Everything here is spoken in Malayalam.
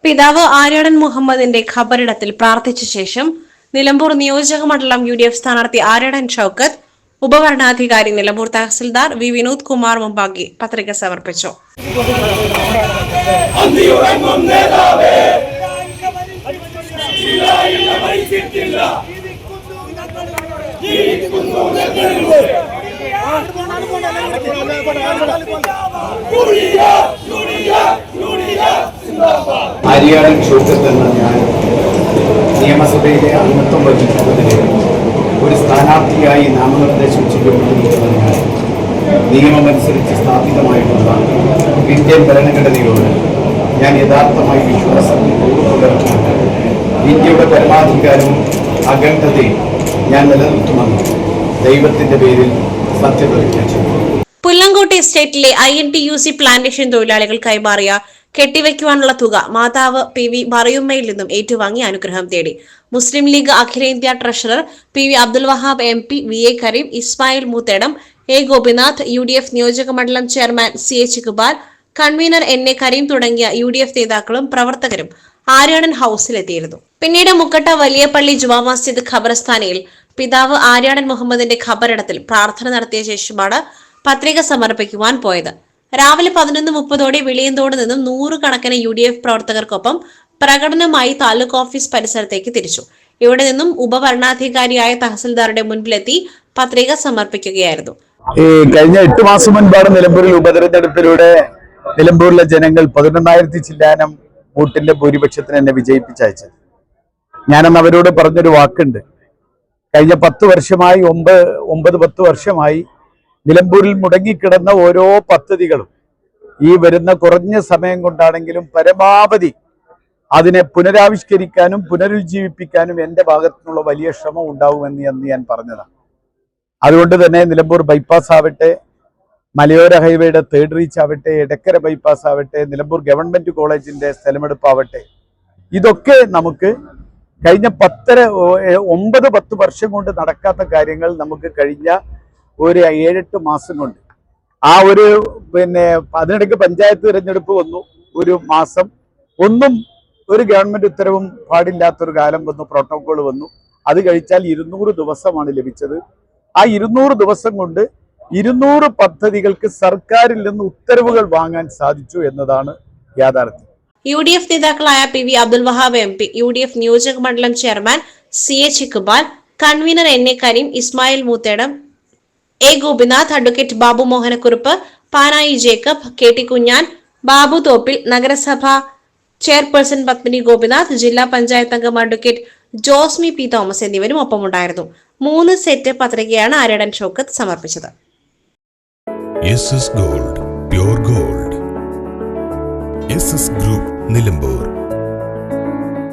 പിതാവ് ആര്യാടൻ മുഹമ്മദിന്റെ ഖബറിടത്തിൽ പ്രാർത്ഥിച്ച ശേഷം നിലമ്പൂർ നിയോജക മണ്ഡലം UDF സ്ഥാനാർത്ഥി ആര്യാടൻ ഷൌക്കത്ത്, ഉപവരണാധികാരി നിലമ്പൂർ തഹസിൽദാർ വി വിനോദ് കുമാർ മുമ്പാകെ പത്രിക സമർപ്പിച്ചു. ആര്യാടൻ ഷൌക്കത്ത് എന്ന ഞാൻ നിയമസഭയിലെ അംഗത്വം വഹിക്കുന്നതിന് ഒരു സ്ഥാനാർത്ഥിയായി നാമനിർദ്ദേശം ചെയ്യപ്പെട്ടിരിക്കുന്നതിനാൽ നിയമമനുസരിച്ച് സ്ഥാപിതമായിട്ടുള്ള ഇന്ത്യൻ ഭരണഘടനയോട് ഞാൻ യഥാർത്ഥമായി വിശ്വാസം പുലർത്തുന്നുണ്ട്. ഇന്ത്യയുടെ പരമാധികാരവും അഖണ്ഡതയും ഞാൻ നിലനിർത്തുമെന്ന് ദൈവത്തിന്റെ പേരിൽ സത്യപ്രതിജ്ഞ ചെയ്തു. പുല്ലങ്കോട്ടെ എസ്റ്റേറ്റിലെ INTUC പ്ലാന്റേഷൻ തൊഴിലാളികൾ കൈമാറിയ കെട്ടിവയ്ക്കുവാനുള്ള തുക മാതാവ് PV മറിയുമ്മയിൽ നിന്നും ഏറ്റുവാങ്ങി അനുഗ്രഹം തേടി. മുസ്ലിം ലീഗ് അഖിലേന്ത്യാ treasurer PV Abdul Wahab MP, VA Karim, Ismail Moothedam, A Gopinath, UDF നിയോജക മണ്ഡലം chairman CH Iqbal, convener NA Karim തുടങ്ങിയ UDF നേതാക്കളും പ്രവർത്തകരും ആര്യാടൻ ഹൌസിലെത്തിയിരുന്നു. പിന്നീട് മുക്കട്ട വലിയ പള്ളി ജുമാ മസ്ജിദ് ഖബർസ്ഥാനിയിൽ പിതാവ് ആര്യാടൻ മുഹമ്മദിന്റെ ഖബറിടത്തിൽ പ്രാർത്ഥന നടത്തിയ ശേഷമാണ് പത്രിക സമർപ്പിക്കുവാൻ പോയത്. രാവിലെ 11:30 വെളിയന്തോട് നിന്നും 100 കണക്കിന് UDF പ്രവർത്തകർക്കൊപ്പം പ്രകടനമായി താലൂക്ക് ഓഫീസ് പരിസരത്തേക്ക് തിരിച്ചു. ഇവിടെ നിന്നും ഉപഭരണാധികാരിയായ തഹസിൽദാറുടെ മുൻപിലെത്തി പത്രിക സമർപ്പിക്കുകയായിരുന്നു. കഴിഞ്ഞ 8 മാസം മുൻപാണ് നിലമ്പൂരിൽ ഉപതെരഞ്ഞെടുപ്പിലൂടെ നിലമ്പൂരിലെ ജനങ്ങൾ 11,000 ചില്ലാനം വോട്ടിന്റെ ഭൂരിപക്ഷത്തിന് എന്നെ വിജയിപ്പിച്ചയച്ചത്. ഞാനന്ന് അവരോട് പറഞ്ഞൊരു വാക്കുണ്ട്. കഴിഞ്ഞ 10 വർഷമായി 9-10 വർഷമായി നിലമ്പൂരിൽ മുടങ്ങിക്കിടന്ന ഓരോ പദ്ധതികളും ഈ വരുന്ന കുറഞ്ഞ സമയം കൊണ്ടാണെങ്കിലും പരമാവധി അതിനെ പുനരാവിഷ്കരിക്കാനും പുനരുജ്ജീവിപ്പിക്കാനും എൻ്റെ ഭാഗത്തുനിന്നുള്ള വലിയ ശ്രമം ഉണ്ടാവുമെന്ന് അന്ന് ഞാൻ പറഞ്ഞതാണ്. അതുകൊണ്ട് തന്നെ നിലമ്പൂർ ബൈപ്പാസ് ആവട്ടെ, മലയോര ഹൈവേയുടെ 3rd റീച്ച് ആവട്ടെ, എടക്കര ബൈപ്പാസ് ആവട്ടെ, നിലമ്പൂർ ഗവൺമെന്റ് കോളേജിന്റെ സ്ഥലമെടുപ്പാവട്ടെ, ഇതൊക്കെ നമുക്ക് കഴിഞ്ഞ 9-10 വർഷം കൊണ്ട് നടക്കാത്ത കാര്യങ്ങൾ നമുക്ക് കഴിഞ്ഞ ഒരു 7-8 മാസം കൊണ്ട് അതിനിടയ്ക്ക് പഞ്ചായത്ത് തിരഞ്ഞെടുപ്പ് വന്നു. ഒരു മാസം ഒന്നും ഒരു ഗവൺമെന്റ് ഉത്തരവും പാടില്ലാത്തൊരു കാലം വന്നു, പ്രോട്ടോകോൾ വന്നു. അത് കഴിച്ചാൽ 200 ദിവസമാണ് ലഭിച്ചത്. ആ 200 ദിവസം കൊണ്ട് 200 പദ്ധതികൾക്ക് സർക്കാരിൽ നിന്ന് ഉത്തരവുകൾ വാങ്ങാൻ സാധിച്ചു എന്നതാണ് യാഥാർത്ഥ്യം. UDF നേതാക്കളായ PV Abdul Wahab MP, UDF നിയോജക മണ്ഡലം chairman CH Iqbal, convener NA Karim, Ismail Moothedam, A Gopinath, advocate Babu Mohanakkurup, Panayi Jacob, KT Kunjan, Babu Thoppil, നഗരസഭ ചെയർപേഴ്സൺ പത്മിനി ഗോപിനാഥ്, ജില്ലാ പഞ്ചായത്ത് അംഗം അഡ്വക്കേറ്റ് ജോസ്മി P തോമസ് എന്നിവരും ഒപ്പമുണ്ടായിരുന്നു. 3 സെറ്റ് പത്രികയാണ് ആര്യാടൻ ഷൌക്കത്ത് സമർപ്പിച്ചത്. SS Gold, Pure Gold. SS Group, Nilambur.